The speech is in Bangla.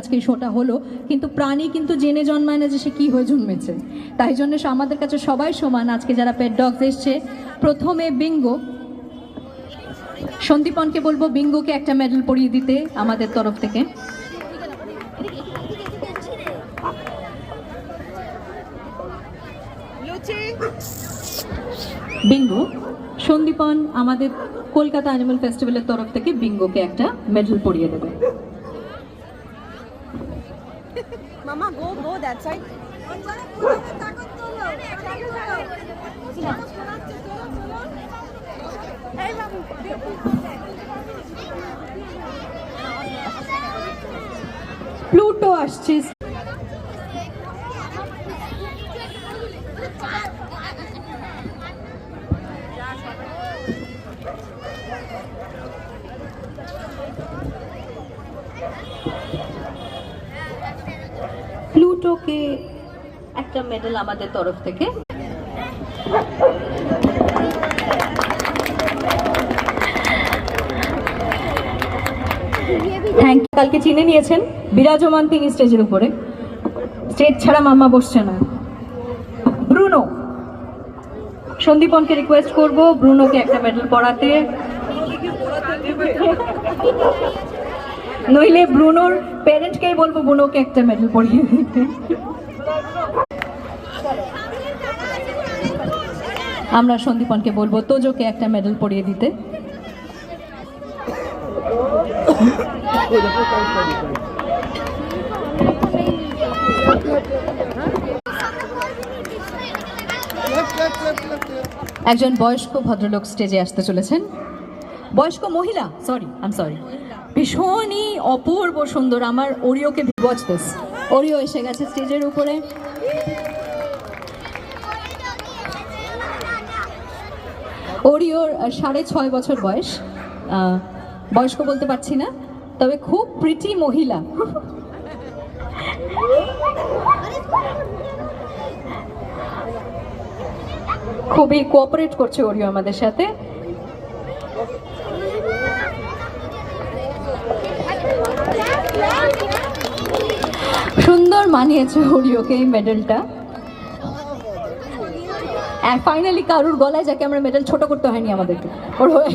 আজকে এই শোটা হলো, কিন্তু প্রাণী কিন্তু জেনে জন্মায় না যে সে কী হয়ে জন্মেছে। তাই জন্য আমাদের কাছে সবাই সমান। আজকে যারা পেট ডগস এসছে, প্রথমে বিঙ্গো, সন্দীপনকে বলবো বিঙ্গোকে একটা মেডেল পরিয়ে দিতে আমাদের তরফ থেকে। বিঙ্গো, সন্দীপন আমাদের কলকাতা অ্যানিমাল ফেস্টিভ্যালের তরফ থেকে বিঙ্গোকে একটা মেডেল পরিয়ে দেবে। মামা go go that side. Pluto আসছে। প্লুটোকে একটা মেডেল আমাদের তরফ থেকে। Thank you. কালকে চিনে নিয়েছেন, বিরাজমান তিনি স্টেজের উপরে। স্টেজ ছাড়া মাম্মা বসছে না। ব্রুনো, সন্দীপনকে রিকোয়েস্ট করব ব্রুনোকে একটা মেডেল পরাতে, নইলে ব্রুনোর প্যারেন্টকেই বলবো ব্রুনোকে একটা মেডেল পরিয়ে দিতে। আমরা সন্দীপনকে বলবো তোজোকে একটা মেডেল পরিয়ে দিতে। একজন বয়স্ক ভদ্রলোক স্টেজে আসতে চলেছেন। বয়স্ক মহিলা, সরি ভীষণই অপূর্ব সুন্দর। আমার ওরিওকে ওয়াচ দিস। ওরিও এসে গেছে স্টেজের উপরে। ওরিওর 6.5 বছর বয়স। বয়স্ক বলতে পারছি না, তবে খুব প্রিটি মহিলা। খুবই কোঅপারেট করছে ওরিও আমাদের সাথে। সুন্দর মানিয়েছে ওরিওকে এই মেডেলটা। ফাইনালি কারুর গলায় যাকে আমরা মেডেল ছোট করতে হয়নি আমাদেরকে, ওর হয়ে